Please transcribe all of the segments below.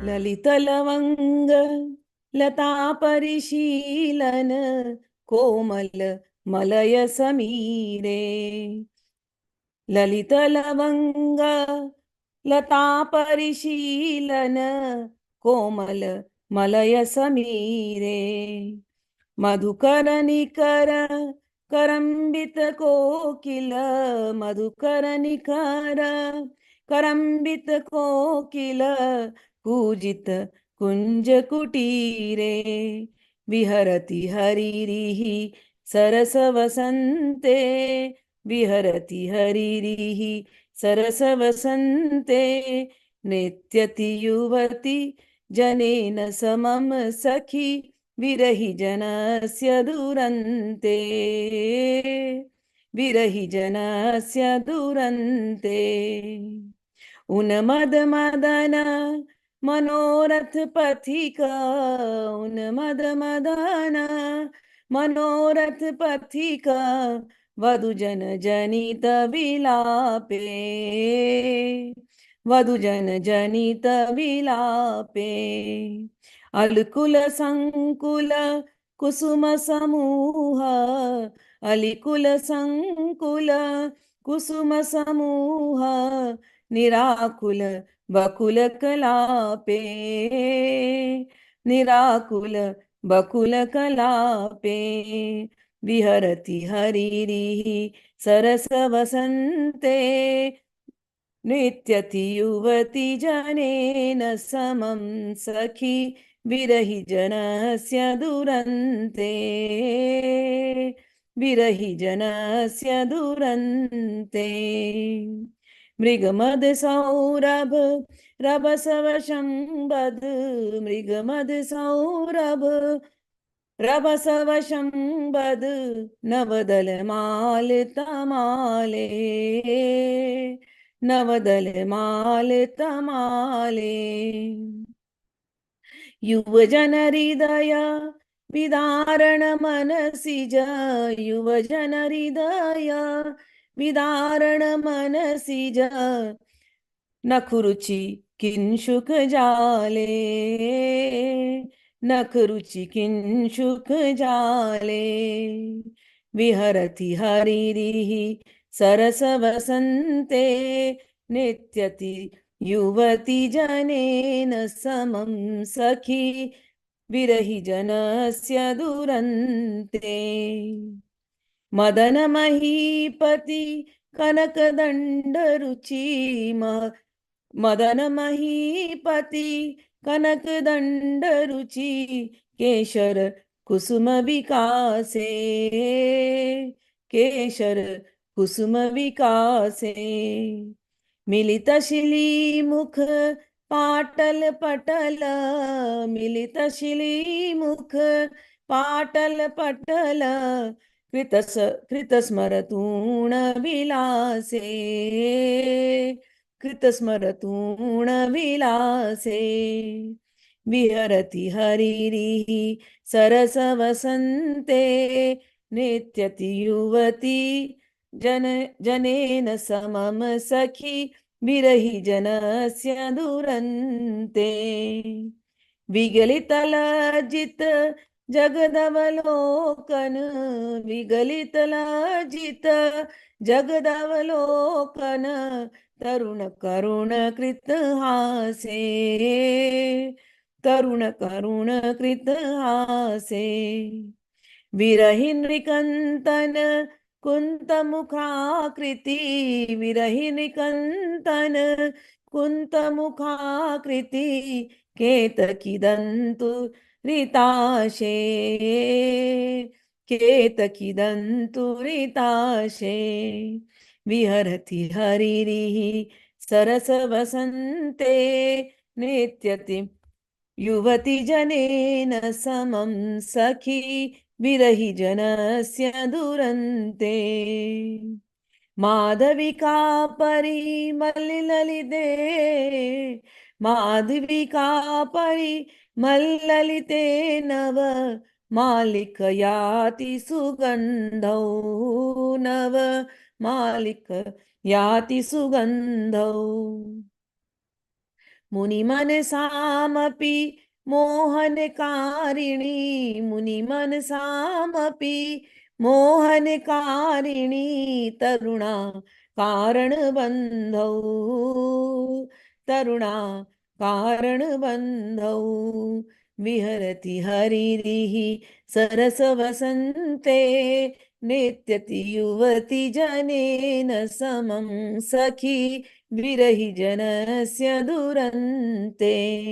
ललितलवंग लता परिशीलन कोमल Malay समीरे। ललितलवंग लता परिशीलन कोमल Malay समीरे। Madhukar निकर करम्बित कोकिल मधुकर निकर करम्बित कोकिल कूजित कुंज कुटीरे। विहरति हरिरिः सरस वसन्ते विहरति हरिरिः सरस वसन्ते। नृत्यति युवती जनेन समम सखी विरहि जनस्य दुरन्ते विरहि जनस्य दुरन्ते। उन्मद मदन मनोरथ पथिका उन्मद मदन मनोरथ पथिका वधुजन जनित विलापे वधुजन जनित विलापे। अलकुल संकुल कुसुम समूह अलिकुल संकुल कुसुम समूह निराकुल बकुल कलापे निराकुल बकुल कलापे। विहरति हरिरिः सरस वसन्ते नृत्यति युवती जनेन समं सखी विरहि जनस्य दुरन्ते विरहि जनस्य दुरन्ते। मृगमद सौरभ रभसवशं मृगमद सौरभ रभसवशं बद नवदल माल तमाले नवदल माल तमाले। युवजन हृदय विदारण मनसिज युवजन हृदय विदारण मनसिज। नखरुचि किंशुक जाले नखरुचि किंशुक जाले। विहरति हरिरिः सरस वसन्ते नृत्यति युवती जनेन समं सखी विरहि जनस्य दुरन्ते। मदन महीपति कनकदंड रुचि मदन महीपति कनकदंड रुचि केशर कुसुम विकासे केशर कुसुम विकासे। मिलित शिली मुख पाटल पटल मिलित शिली मुख पाटल पटल कृतस्मरतूण विलासे कृतस्मरतूण विलासे। विहरति हरिरिः सरस वसन्ते नृत्यति युवती जनेन समम सखी विरहि जनस्य दुरन्ते। विगलित लज्जित जगदवलोकन विगलित लज्जित जगदवलोकन तरुण करुण कृत हासे तरुण करुण कृत हासे। विरहि नृकंतन कुंत मुखाकृति विरहि नृकंतन कुंत मुखाकृति केतकी दंतु रिताशे केतकी दंतु रिताशे। विहरति हरिरिः सरस वसन्ते नृत्यति युवती जनेन समं सखी विरहि जनस्य दुरन्ते। माधविका परिमललिते माधविका परिमललिते नव मालिक याति सुगन्धौ नव मालिक याति सुगन्धौ। मुनिमनसामपि मोहनकारिणी, मुनिमनसामपि मोहनकारिणी, तरुणा कारणबन्धौ, तरुणा कारणबन्धौ, विहरति हरिरिः सरसवसन्ते, नेत्यति युवति जनेन समं, सखी विरहि जनस्य दुरन्ते।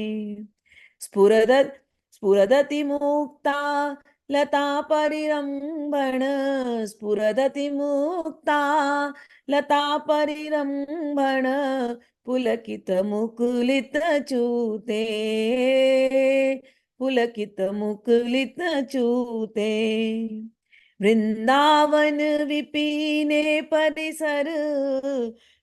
स्फुरद स्फुरदति मुक्ता लता परिरम्भण, स्फुरदति मुक्ता लता परिरम्भण, पुलकित मुकुलित चूते, पुलकित मुकुलित चूते। वृंदावन विपीने परिसर,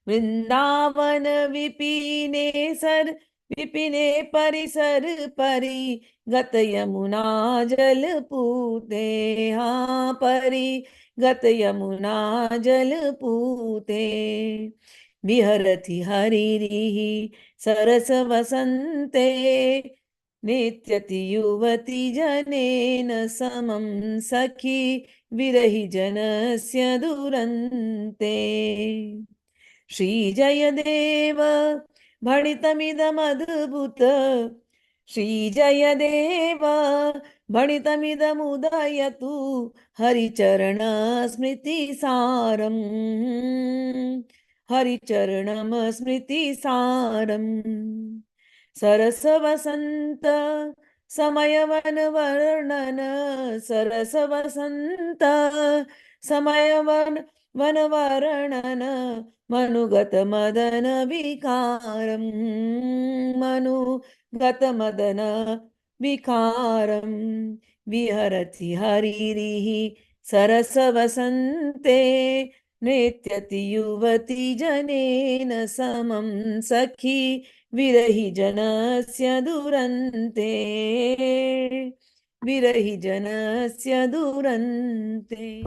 वृंदावन विपीने सर, विपिने परिसर परि, गत यमुना जल पूते, हाँ परि गत यमुना जल पूते। विहरति हरिरिः सरस वसन्ते, नेत्यति युवति जनेन समं, सखी विरहि जनस्य दुरन्ते। श्रीजयदेव भणितमिदमद्भुत, श्रीजयदेव भणितमिदमुदयतु हरिचरण स्मृतिसारम्, हरिचरणं स्मृतिसारम्। सरसवसन्त समयवन वर्णन, सरसवसन्त समयवन वन वर्णन, मनुगत मदन विकारम्, मनुगत मदन विकारम्। विहरति हरिरिः सरसवसन्ते, नेत्यति युवति जनेन समं, सखी विरहि जनस्य दुरन्ते, विरहि जनस्य दुरन्ते।